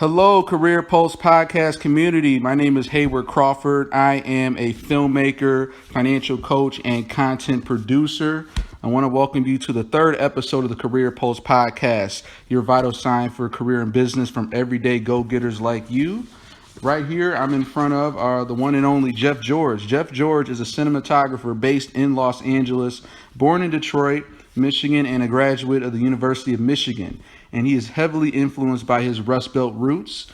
Hello, Career Pulse podcast community. My name is Hayward Crawford. I am a filmmaker, financial coach, and content producer. I want to welcome you to the third episode of the Career Pulse podcast, your vital sign for career and business from everyday go-getters like you. Right here, I'm in front of the one and only Jeff George. Jeff George is a cinematographer based in Los Angeles, born in Detroit, Michigan, and a graduate of the University of Michigan. And he is heavily influenced by his Rust Belt roots.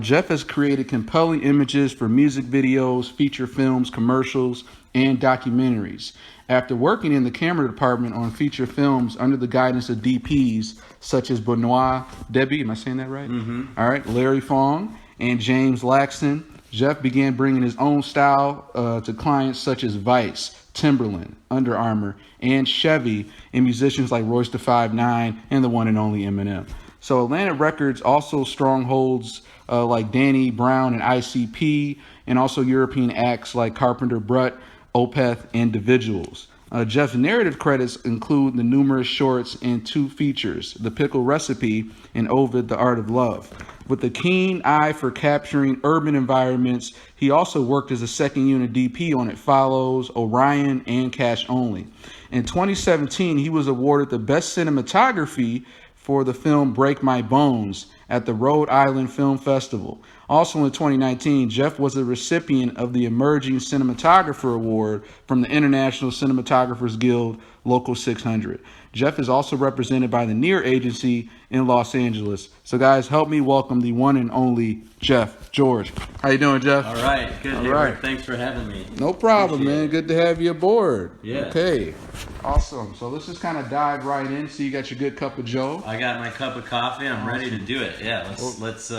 Jeff has created compelling images for music videos, feature films, commercials, and documentaries. After working in the camera department on feature films under the guidance of DPs such as Benoit Debbie, am I saying that right? Mm-hmm. All right, Larry Fong, and James Laxton, Jeff began bringing his own style to clients such as Vice, Timberland, Under Armour, and Chevy, and musicians like Royce da 5'9" and the one and only Eminem. So Atlantic Records also strongholds like Danny Brown and ICP, and also European acts like Carpenter Brut, Opeth, and Individuals. Jeff's narrative credits include the numerous shorts and two features, The Pickle Recipe and Ovid, The Art of Love. With a keen eye for capturing urban environments, he also worked as a second unit DP on It Follows, Orion, and Cash Only. In 2017, he was awarded the Best Cinematography for the film Break My Bones at the Rhode Island Film Festival. Also in 2019, Jeff was a recipient of the Emerging Cinematographer Award from the International Cinematographers Guild Local 600. Jeff is also represented by the Near Agency in Los Angeles. So guys, help me welcome the one and only Jeff George. How you doing, Jeff? All right, good. All Hayward. right. Thanks for having me. No problem, Appreciate man. it. Good to have you aboard. Yeah. Okay. Awesome. So let's just kind of dive right in. So you got your good cup of Joe. I got my cup of coffee. I'm ready to do it. Yeah, let's.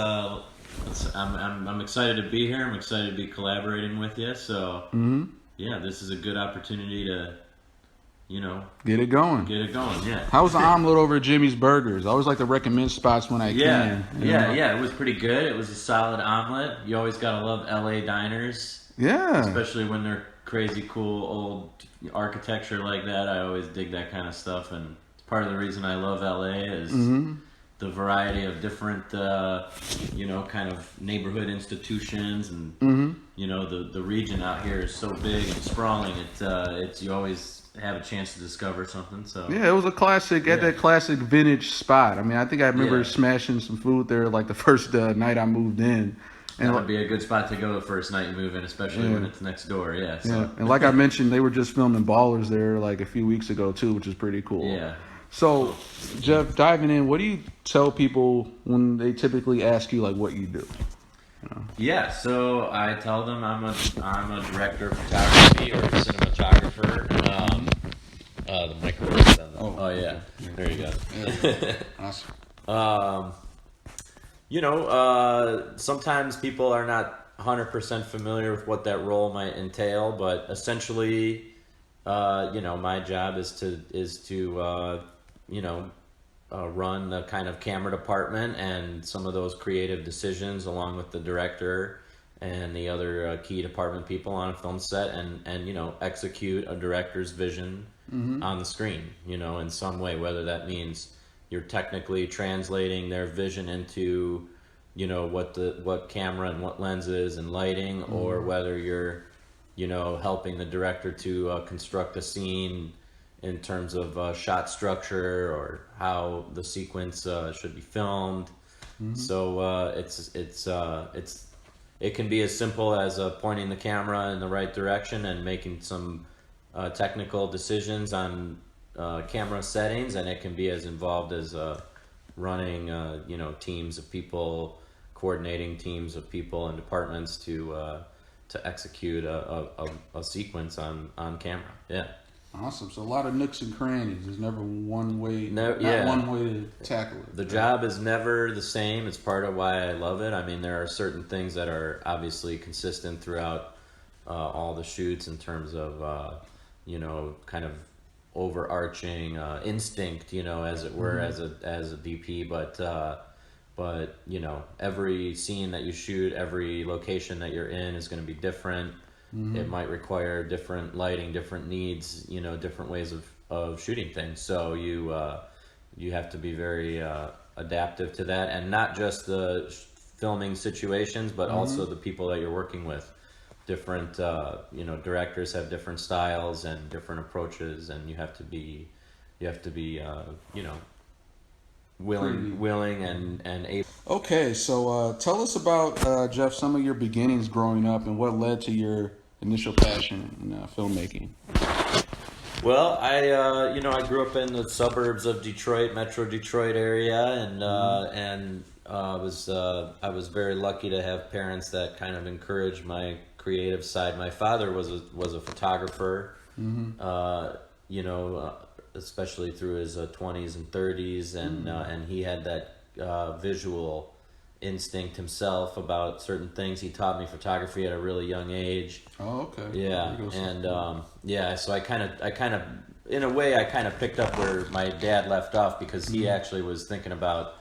I'm excited to be here. I'm excited to be collaborating with you. So yeah, this is a good opportunity to, Get it going. get it going. Yeah. How's the omelet over at Jimmy's Burgers? I always like to recommend spots when I can. you know? Yeah. It was pretty good. It was a solid omelet. You always gotta love LA diners, Yeah. especially when they're crazy cool old architecture like that. I always dig that kind of stuff, and it's part of the reason I love LA is the variety of different, kind of neighborhood institutions, and the region out here is so big and sprawling. It's you always have a chance to discover something. So Yeah, it was a classic, at that classic vintage spot. I mean, I think I remember Yeah. smashing some food there like the first night I moved in. that would be a good spot to go the first night you move in, especially when it's next door. Yeah. So. Yeah, and like I mentioned, they were just filming Ballers there like a few weeks ago too, which is pretty cool. Yeah. So, Jeff, diving in, what do you tell people when they typically ask you like what you do? Yeah, so I tell them I'm a director of photography or a cinematographer. The microphone's on. Oh yeah, there you go. Awesome. Sometimes people are not 100% familiar with what that role might entail, but essentially, my job is to run the kind of camera department and some of those creative decisions along with the director and the other key department people on a film set, and execute a director's vision on the screen, in some way, whether that means you're technically translating their vision into what camera and what lenses and lighting, or whether you're helping the director to construct a scene in terms of shot structure or how the sequence should be filmed. So it can be as simple as pointing the camera in the right direction and making some technical decisions on camera settings, and it can be as involved as running teams of people, coordinating teams of people and departments to execute a sequence on camera. Yeah. Awesome. So a lot of nooks and crannies. There's never one way. Not yeah. one way to tackle it. The job is never the same. It's part of why I love it. I mean, there are certain things that are obviously consistent throughout all the shoots in terms of kind of overarching instinct, as it were, as a DP. But every scene that you shoot, every location that you're in is going to be different. It might require different lighting, different needs, different ways of shooting things. So you have to be very adaptive to that, and not just the filming situations, but also the people that you're working with. Different, directors have different styles and different approaches, and you have to be, willing and able. Okay, so tell us about Jeff, some of your beginnings growing up and what led to your initial passion in filmmaking. Well, I grew up in the suburbs of Detroit, Metro Detroit area, and I was very lucky to have parents that kind of encouraged my creative side. My father was a photographer, especially through his 20s and 30s, and he had that visual instinct himself about certain things. He taught me photography at a really young age. Oh, okay. Yeah, and so I kind of, in a way, I kind of picked up where my dad left off, because he actually was thinking about,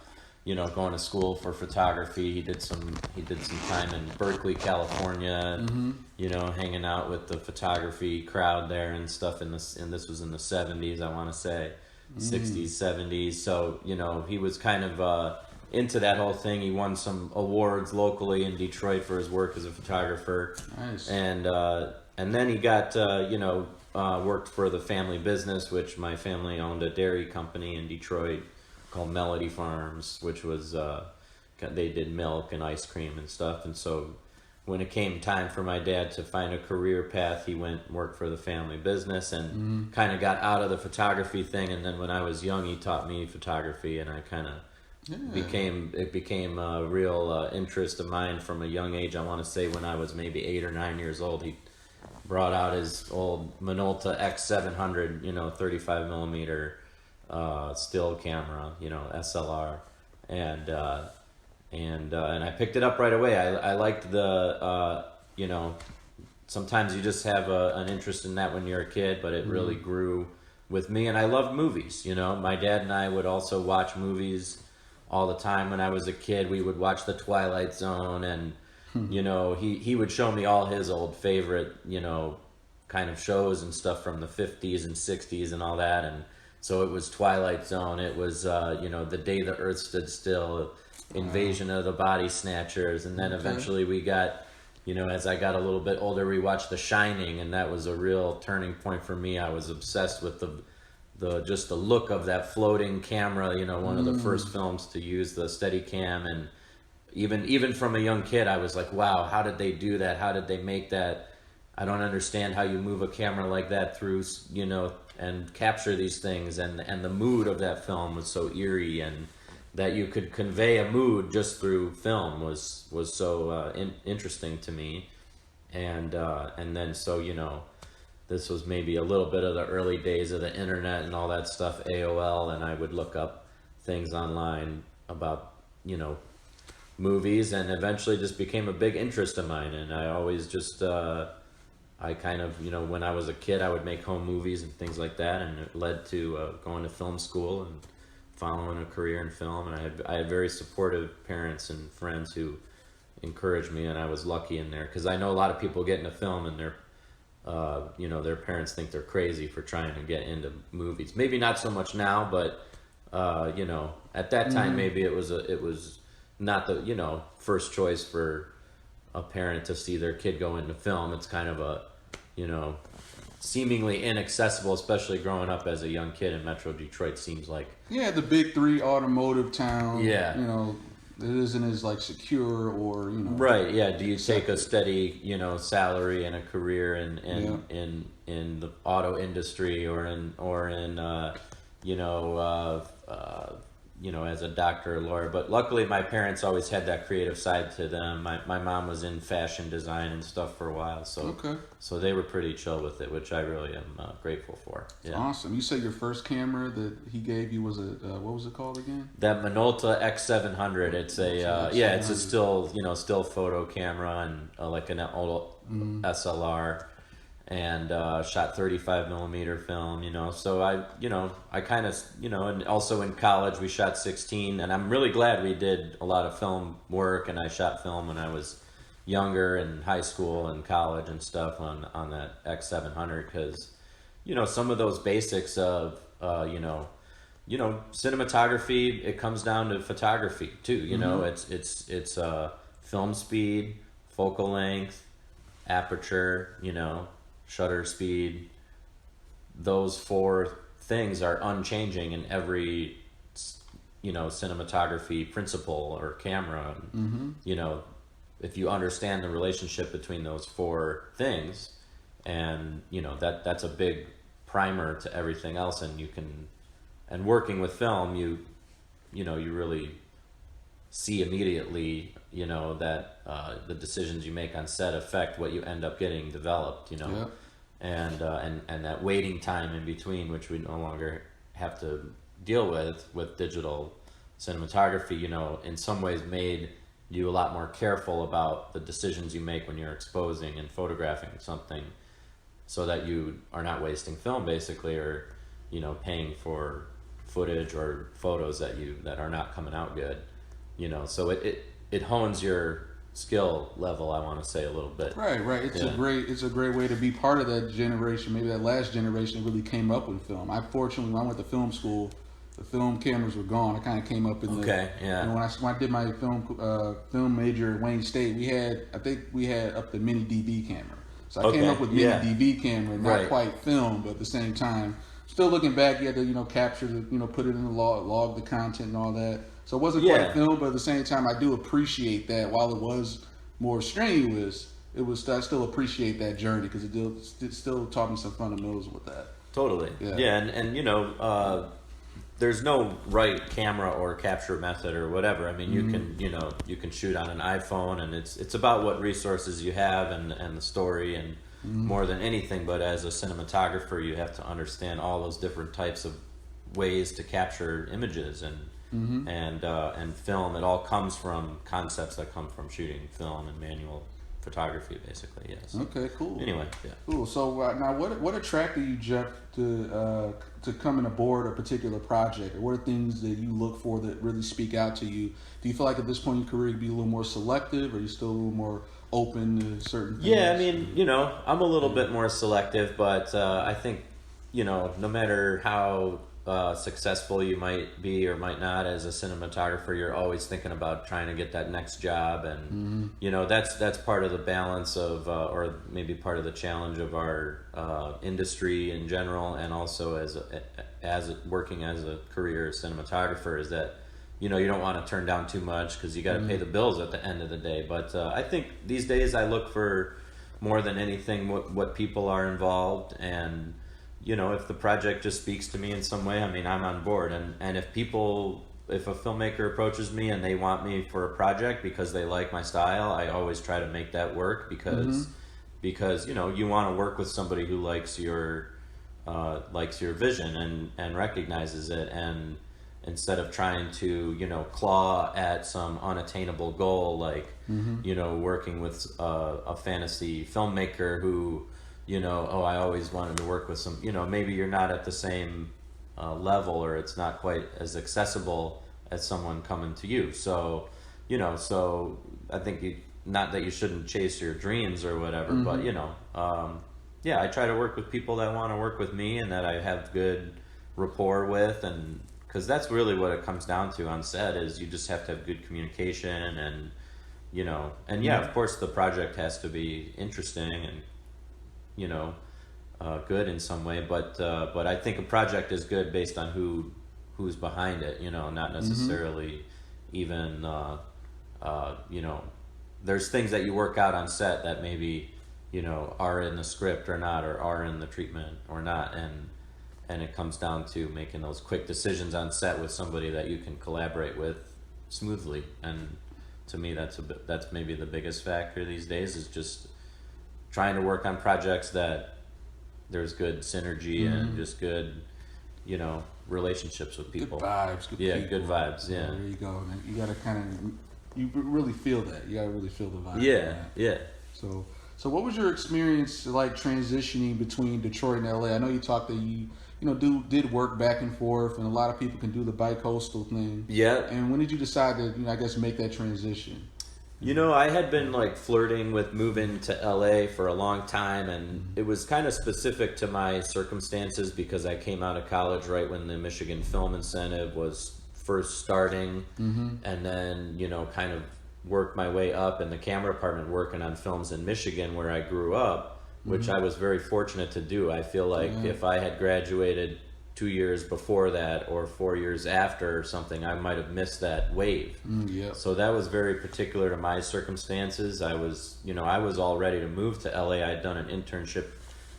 going to school for photography. He did some time in Berkeley, California, and, hanging out with the photography crowd there and stuff. And this was in the 70s, I want to say, 60s, 70s. So he was kind of into that whole thing. He won some awards locally in Detroit for his work as a photographer. Nice. And then he got worked for the family business, which my family owned a dairy company in Detroit called Melody Farms, which was they did milk and ice cream and stuff. And so when it came time for my dad to find a career path, he went and worked for the family business and kind of got out of the photography thing. And then when I was young, he taught me photography, and I kind of became a real interest of mine from a young age. I want to say when I was maybe 8 or 9 years old, he brought out his old Minolta X700, 35 millimeter still camera, SLR, and I picked it up right away. I liked the sometimes you just have an interest in that when you're a kid, but it really grew with me, and I loved movies. My dad and I would also watch movies all the time. When I was a kid, we would watch The Twilight Zone, and he would show me all his old favorite kind of shows and stuff from the 50s and 60s and all that. And so it was Twilight Zone, it was The Day the Earth Stood Still, Invasion of the Body Snatchers, and then eventually we got, as I got a little bit older, we watched The Shining, and that was a real turning point for me. I was obsessed with just the look of that floating camera, one of the first films to use the Steadicam. And even from a young kid, I was like, wow, how did they do that? How did they make that? I don't understand how you move a camera like that through, and capture these things. And the mood of that film was so eerie, and that you could convey a mood just through film was so interesting to me. And then so, this was maybe a little bit of the early days of the internet and all that stuff, AOL, and I would look up things online about, movies, and eventually just became a big interest of mine. And I always just, I kind of, when I was a kid, I would make home movies and things like that, and it led to going to film school and following a career in film. And I had very supportive parents and friends who encouraged me, and I was lucky in there, because I know a lot of people get into film and their parents think they're crazy for trying to get into movies. Maybe not so much now, but at that time maybe it was not the first choice for a parent to see their kid go into film. It's kind of a seemingly inaccessible, especially growing up as a young kid in Metro Detroit. Seems like the big three automotive town. Yeah. It isn't as like secure or right. Yeah. Do you take a steady salary and a career in the auto industry or in as a doctor or lawyer? But luckily my parents always had that creative side to them. My mom was in fashion design and stuff for a while, so they were pretty chill with it, which I really am grateful for. Yeah. Awesome. You said your first camera that he gave you was what was it called again? That Minolta X700. It's it's a still photo camera, and like an old SLR, and shot 35 millimeter film, so I kind of, and also in college we shot 16, and I'm really glad we did a lot of film work, and I shot film when I was younger in high school and college and stuff on that X700, because some of those basics of you know, cinematography, it comes down to photography too. You know, it's film speed, focal length, aperture, you know, shutter speed. Those four things are unchanging in every, you know, cinematography principle or camera. You know, if you understand the relationship between those four things, and you know that's a big primer to everything else, and you can, and working with film, you know, you really see immediately, you know, that the decisions you make on set affect what you end up getting developed, you know. Yep. And that waiting time in between, which we no longer have to deal with digital cinematography, you know, in some ways made you a lot more careful about the decisions you make when you're exposing and photographing something, so that you are not wasting film basically, or, you know, paying for footage or photos that are not coming out good, you know. So it hones your skill level, I want to say, a little bit. Right. It's a great way to be part of that generation. Maybe that last generation that really came up with film. I fortunately, when I went to film school, the film cameras were gone. I kind of came up in the, you know, when I did my film major at Wayne State, I think we had up the mini DV camera. So I came up with mini DV camera, not quite film, but at the same time, still looking back, you had to, you know, capture the, you know, put it in the log the content and all that. So it wasn't quite film, but at the same time, I do appreciate that. While it was more strenuous, I still appreciate that journey, because it still taught me some fundamentals with that. Totally. Yeah, and you know, there's no right camera or capture method or whatever. I mean, you can, you know, you can shoot on an iPhone, and it's about what resources you have and the story, and more than anything. But as a cinematographer, you have to understand all those different types of ways to capture images, and film. It all comes from concepts that come from shooting film and manual photography, basically. Yes. Okay. Cool. Anyway, yeah. Cool. So now, what attracted you, Jeff, to coming aboard a particular project? Or what are things that you look for that really speak out to you? Do you feel like at this point in your career you'd be a little more selective, or are you still a little more open to certain things? Yeah, I mean, you know, I'm a little bit more selective, but I think, you know, no matter how successful you might be or might not as a cinematographer, you're always thinking about trying to get that next job, and you know, that's part of the balance of or maybe part of the challenge of our industry in general, and also as working as a career cinematographer, is that, you know, you don't want to turn down too much, because you got to pay the bills at the end of the day. But I think these days I look for, more than anything, what people are involved, and you know, if the project just speaks to me in some way, I mean, I'm on board. And if a filmmaker approaches me and they want me for a project because they like my style, I always try to make that work, because you know, you want to work with somebody who likes your vision and recognizes it, and instead of trying to, you know, claw at some unattainable goal, like you know, working with a fantasy filmmaker who, you know, oh, I always wanted to work with some, you know, maybe you're not at the same level, or it's not quite as accessible as someone coming to you. So, you know, so I think not that you shouldn't chase your dreams or whatever, but, you know, yeah, I try to work with people that want to work with me and that I have good rapport with, and because that's really what it comes down to on set, is you just have to have good communication, and, you know, and yeah, of course the project has to be interesting and, you know, good in some way, but I think a project is good based on who's behind it, you know, not necessarily even, you know, there's things that you work out on set that maybe, you know, are in the script or not, or are in the treatment or not, and it comes down to making those quick decisions on set with somebody that you can collaborate with smoothly. And to me, that's maybe the biggest factor these days, is just trying to work on projects that there's good synergy and just good, you know, relationships with people. Good vibes. Good people. Good vibes. Yeah. There you go. Man. You gotta you really feel that. You gotta really feel the vibe. Yeah. So what was your experience like transitioning between Detroit and LA? I know you talked that you know, did work back and forth, and a lot of people can do the bi-coastal thing. Yeah. And when did you decide to, you know, I guess, make that transition? You know, I had been like flirting with moving to LA for a long time, and it was kind of specific to my circumstances because I came out of college right when the Michigan Film Incentive was first starting, and then, you know, kind of worked my way up in the camera department working on films in Michigan where I grew up, which I was very fortunate to do. I feel like if I had graduated 2 years before that or 4 years after or something, I might have missed that wave. Yeah. So that was very particular to my circumstances. I was, you know, I was all ready to move to LA. I'd done an internship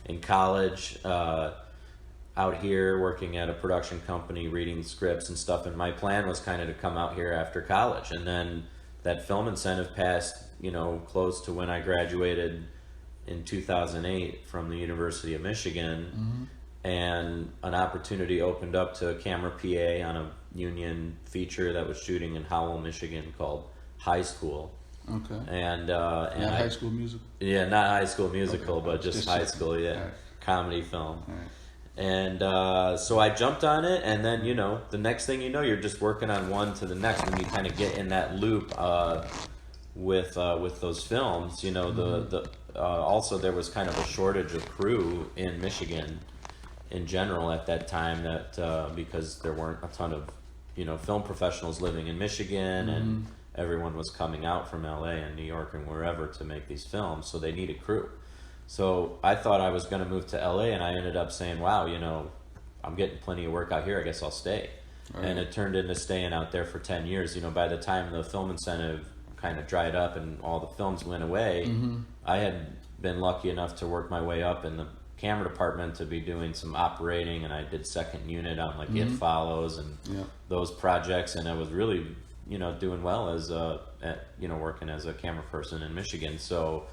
in college out here working at a production company, reading scripts and stuff. And my plan was kind of to come out here after college. And then that film incentive passed, you know, close to when I graduated in 2008 from the University of Michigan. And an opportunity opened up to a camera PA on a union feature that was shooting in Howell, Michigan called High School. Okay. And Not I, High School Musical. yeah, not High School Musical, Okay. but just high checking. school, yeah, All right. comedy film. All right. And so I jumped on it, and then, you know, the next thing you know, you're just working on one to the next, and you kind of get in that loop with those films. You know, the also there was kind of a shortage of crew in Michigan in general at that time, that because there weren't a ton of, you know, film professionals living in Michigan, and everyone was coming out from LA and New York and wherever to make these films, so they needed crew. So I thought I was going to move to LA, and I ended up saying, wow, you know, I'm getting plenty of work out here, I guess I'll stay. Right. And it turned into staying out there for 10 years. You know, by the time the film incentive kind of dried up and all the films went away, I had been lucky enough to work my way up in the camera department to be doing some operating, and I did second unit on like It Follows and those projects, and I was really, you know, doing well as you know, working as a camera person in Michigan. So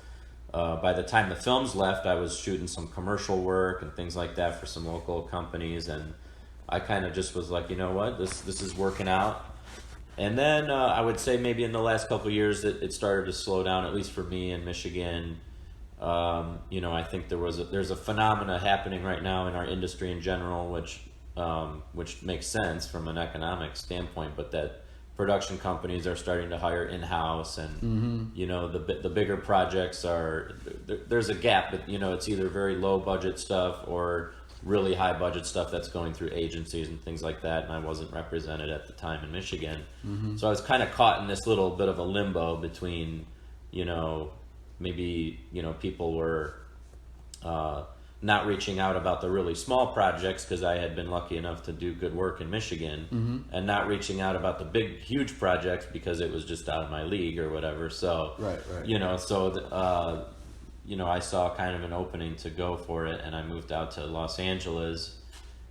by the time the films left, I was shooting some commercial work and things like that for some local companies, and I kind of just was like, you know what, this is working out. And then I would say maybe in the last couple of years that it started to slow down, at least for me in Michigan. You know, I think there's a phenomena happening right now in our industry in general, which makes sense from an economic standpoint, but that production companies are starting to hire in-house, and you know, the bigger projects there's a gap, but you know, it's either very low budget stuff or really high budget stuff that's going through agencies and things like that, and I wasn't represented at the time in Michigan. So I was kind of caught in this little bit of a limbo between, you know, maybe, you know, people were not reaching out about the really small projects because I had been lucky enough to do good work in Michigan, and not reaching out about the big, huge projects because it was just out of my league or whatever. So, Right. you know, so, you know, I saw kind of an opening to go for it, and I moved out to Los Angeles.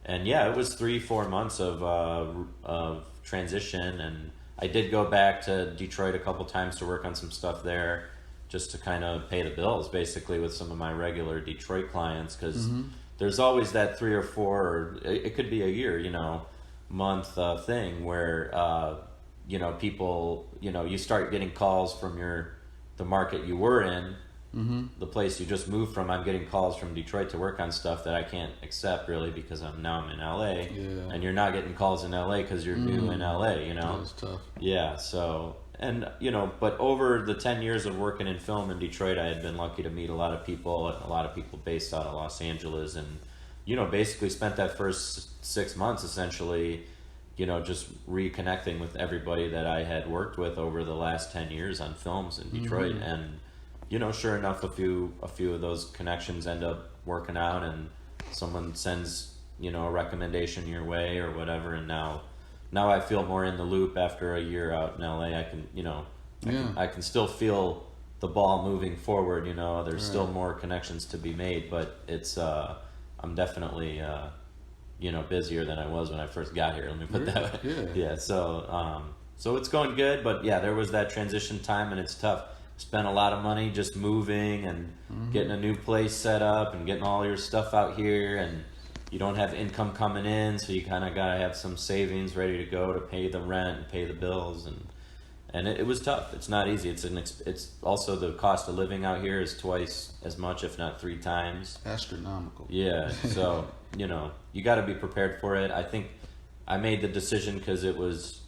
And yeah, it was 3-4 months of transition, and I did go back to Detroit a couple times to work on some stuff there, just to kind of pay the bills, basically, with some of my regular Detroit clients, because there's always that 3 or 4, or it could be a year, you know, month thing where, you know, people, you know, you start getting calls from the market you were in, the place you just moved from. I'm getting calls from Detroit to work on stuff that I can't accept really because I'm in LA, and you're not getting calls in LA because you're new in LA, you know. That's tough. Yeah, so, and you know, but over the 10 years of working in film in Detroit, I had been lucky to meet a lot of people based out of Los Angeles, and you know, basically spent that first 6 months essentially, you know, just reconnecting with everybody that I had worked with over the last 10 years on films in Detroit. And you know, sure enough, a few of those connections end up working out, and someone sends, you know, a recommendation your way or whatever, and now I feel more in the loop after a year out in LA. I can, you know, I can still feel the ball moving forward, you know. There's still more connections to be made, but it's I'm definitely you know, busier than I was when I first got here, let me put that way. Yeah, so it's going good, but yeah, there was that transition time, and it's tough. Spent a lot of money just moving and getting a new place set up and getting all your stuff out here, and you don't have income coming in, so you kind of got to have some savings ready to go to pay the rent and pay the bills, and it was tough. It's not easy. It's also the cost of living out here is twice as much, if not 3 times. Astronomical. Yeah, so you know, you got to be prepared for it. I think I made the decision because it was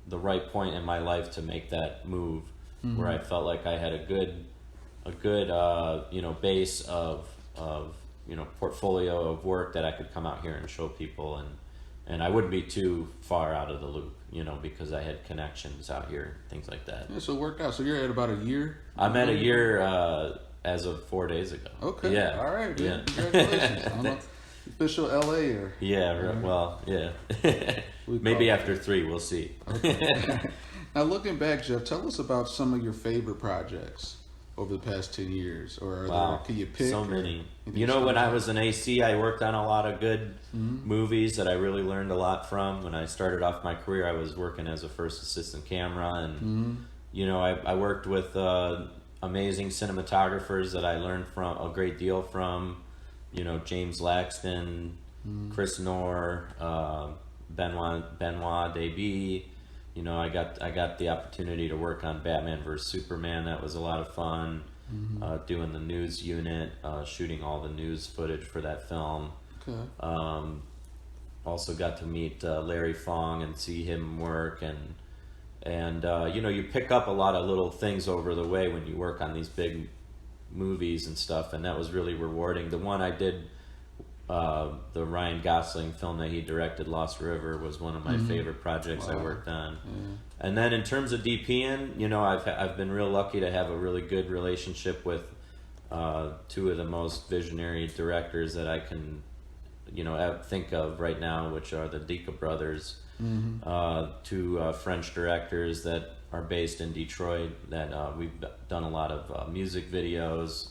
the right point in my life to make that move. where I felt like I had a good base of portfolio of work that I could come out here and show people, and I wouldn't be too far out of the loop, because I had connections out here, things like that. Yeah, so it worked out. So you're at about a year? I'm at a year as of 4 days ago. Okay. Yeah. All right. Yeah. Congratulations. I'm a official LA or. Yeah. Well, yeah. Maybe after 3, we'll see. Okay. Now, looking back, Jeff, tell us about some of your favorite projects over the past 10 years, or can you pick? So many. When I was an AC, I worked on a lot of good movies that I really learned a lot from. When I started off my career, I was working as a first assistant camera, and I worked with amazing cinematographers that I learned from a great deal from. James Laxton, Chris Knorr, Benoit Debie. I got the opportunity to work on Batman vs Superman. That was a lot of fun. Doing the news unit, shooting all the news footage for that film. Okay. Also got to meet Larry Fong and see him work, and you pick up a lot of little things over the way when you work on these big movies and stuff, and that was really rewarding. The one I did, the Ryan Gosling film that he directed, Lost River, was one of my favorite projects I worked on. Yeah. And then in terms of DPing, I've been real lucky to have a really good relationship with 2 of the most visionary directors that I can think of right now, which are the Dika brothers, 2 French directors that are based in Detroit, that we've done a lot of music videos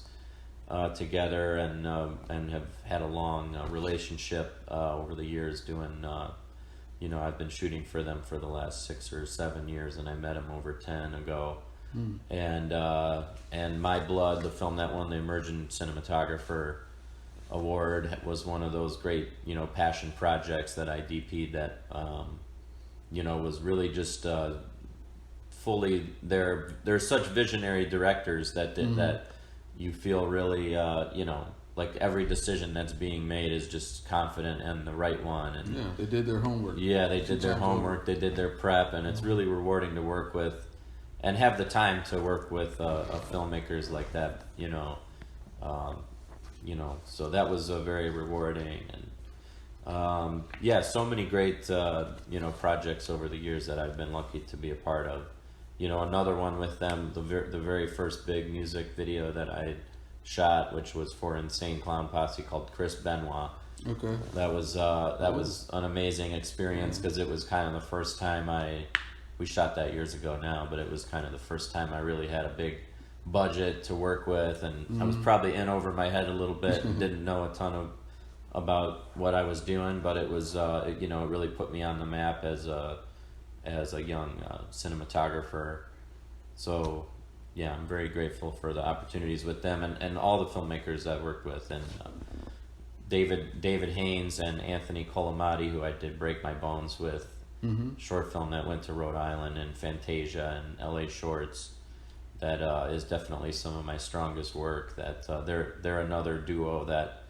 together, and have had a long relationship over the years doing, I've been shooting for them for the last 6 or 7 years, and I met them over 10 ago. And My Blood, the film that won the Emerging Cinematographer Award, was one of those great, passion projects that I DP'd that, was really just fully, they're such visionary directors that that you feel really, like every decision that's being made is just confident and the right one. And yeah, they did their homework. Yeah, they did their homework. They did their prep, and it's really rewarding to work with, and have the time to work with filmmakers like that. So that was very rewarding, and so many great projects over the years that I've been lucky to be a part of. Another one with them, the very first big music video that I shot, which was for Insane Clown Posse, called Chris Benoit. Okay. That was an amazing experience, because it was kind of the first time we shot that years ago now, but it was kind of the first time I really had a big budget to work with, and I was probably in over my head a little bit and didn't know a ton about what I was doing, but it was it really put me on the map as a young cinematographer. So yeah, I'm very grateful for the opportunities with them, and all the filmmakers I worked with, and David Haynes and Anthony Colomati, who I did Break My Bones with, short film that went to Rhode Island, and Fantasia and LA Shorts. That is definitely some of my strongest work. That they're another duo that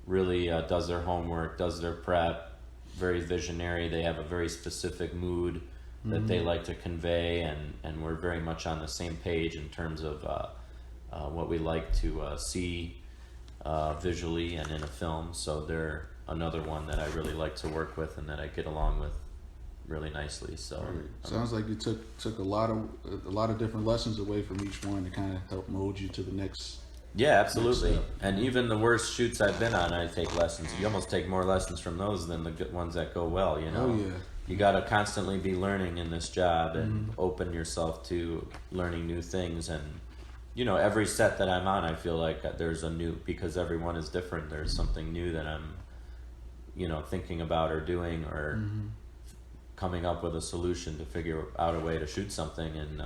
really does their homework, does their prep, very visionary. They have a very specific mood that they like to convey, and we're very much on the same page in terms of what we like to see visually and in a film. So they're another one that I really like to work with, and that I get along with really nicely. So sounds like you took a lot of different lessons away from each one to kind of help mold you to the next. Yeah, absolutely. And even the worst shoots I've been on, I take lessons. You almost take more lessons from those than the good ones that go well. Oh yeah. You got to constantly be learning in this job, and open yourself to learning new things. And every set that I'm on, I feel like there's a new, because everyone is different. There's something new that I'm thinking about or doing, or coming up with a solution to figure out a way to shoot something. And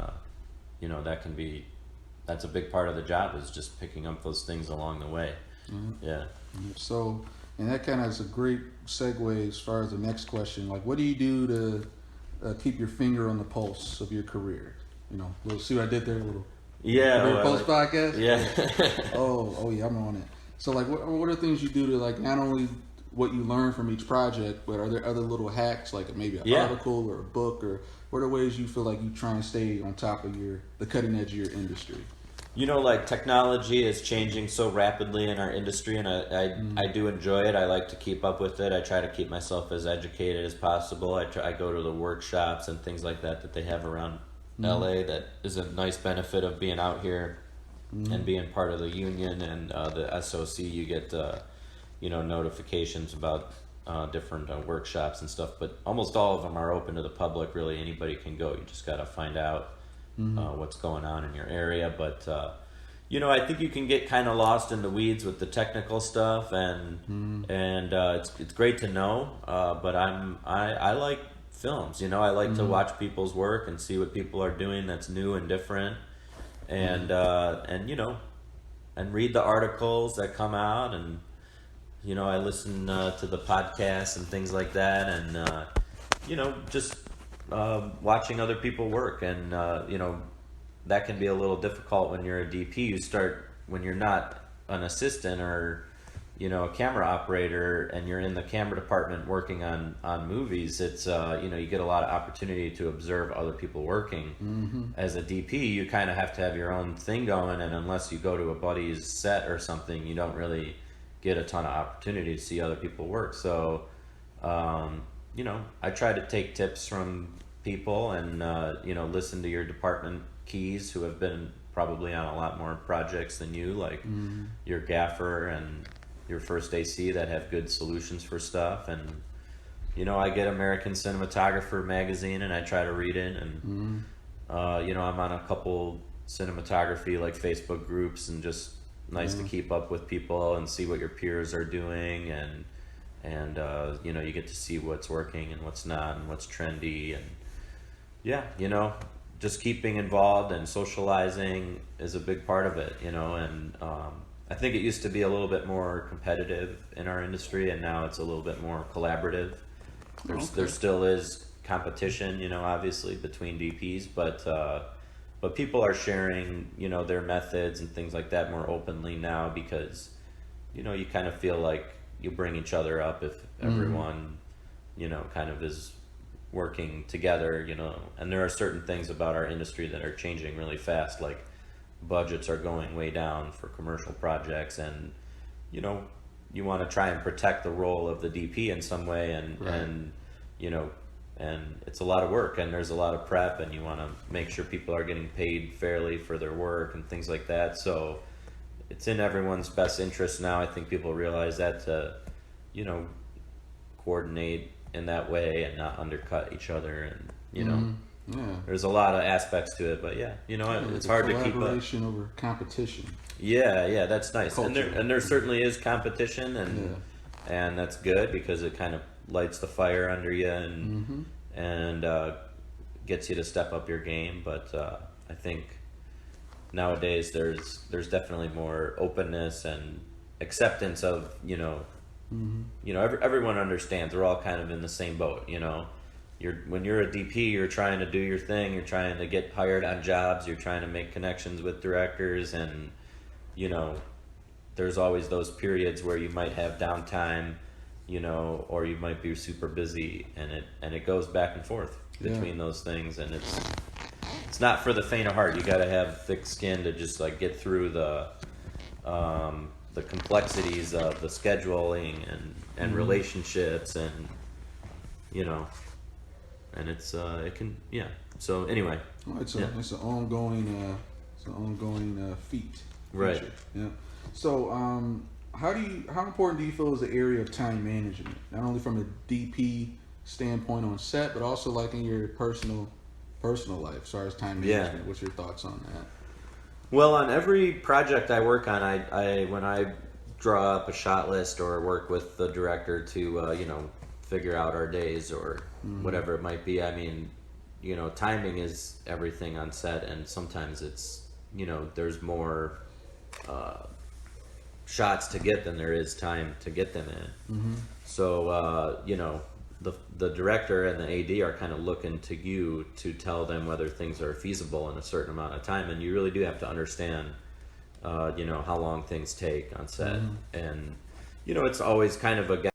that's a big part of the job, is just picking up those things along the way. Yeah. So, and that kind of is a great segue as far as the next question. Like, what do you do to keep your finger on the pulse of your career? We'll see what I did there. A little. Yeah. Post podcast. Yeah. oh yeah, I'm on it. So like, what are things you do to like not only what you learn from each project, but are there other little hacks, like maybe an Yeah. article or a book, or what are ways you feel like you try and stay on top of the cutting edge of your industry? Like technology is changing so rapidly in our industry, and I do enjoy it. I like to keep up with it. I try to keep myself as educated as possible. I go to the workshops and things like that they have around LA. That is a nice benefit of being out here and being part of the union and the SOC. You get notifications about different workshops and stuff, but almost all of them are open to the public. Really, anybody can go. You just got to find out what's going on in your area. But I think you can get kind of lost in the weeds with the technical stuff, and it's great to know. But I like films. I like to watch people's work and see what people are doing that's new and different, and and read the articles that come out, and I listen to the podcasts and things like that, and just watching other people work, and that can be a little difficult when you're a DP. When you're not an assistant or a camera operator, and you're in the camera department working on movies. It's you get a lot of opportunity to observe other people working. As a DP, you kind of have to have your own thing going, and unless you go to a buddy's set or something, you don't really get a ton of opportunity to see other people work. So I try to take tips from people, and listen to your department keys who have been probably on a lot more projects than you, like your gaffer and your first AC that have good solutions for stuff. And I get American Cinematographer magazine, and I try to read it, and I'm on a couple cinematography like Facebook groups, and just nice to keep up with people and see what your peers are doing, and you get to see what's working and what's not and what's trendy, and just keeping involved and socializing is a big part of it, and I think it used to be a little bit more competitive in our industry, and now it's a little bit more collaborative. There still is competition, obviously between DPs, but people are sharing, their methods and things like that more openly now, because, you kind of feel like you bring each other up if everyone, kind of is working together, and there are certain things about our industry that are changing really fast, like budgets are going way down for commercial projects, and, you want to try and protect the role of the DP in some way, and, and it's a lot of work, and there's a lot of prep, and you want to make sure people are getting paid fairly for their work and things like that. So it's in everyone's best interest now. I think people realize that to, coordinate in that way and not undercut each other, and there's a lot of aspects to it, but it's hard to keep up. Collaboration over competition. Yeah, that's nice. Culture. And there certainly is competition, and that's good, because it kind of lights the fire under you, and gets you to step up your game. But I think nowadays there's definitely more openness and acceptance of everyone understands we're all kind of in the same boat. When you're a DP, you're trying to do your thing, you're trying to get hired on jobs, you're trying to make connections with directors, and there's always those periods where you might have downtime, or you might be super busy, and it goes back and forth between those things, and it's not for the faint of heart. You got to have thick skin to just like get through the complexities of the scheduling and relationships, and and it can so anyway, it's an ongoing feat. Right. Yeah. So how important do you feel is the area of time management, not only from a DP standpoint on set, but also like in your personal life as far as time management? What's your thoughts on that? Well, on every project I work on, I when I draw up a shot list or work with the director to figure out our days or whatever it might be. I mean, timing is everything on set, and sometimes it's there's more shots to get than there is time to get them in. So the director and the AD are kind of looking to you to tell them whether things are feasible in a certain amount of time, and you really do have to understand how long things take on set. And it's always kind of a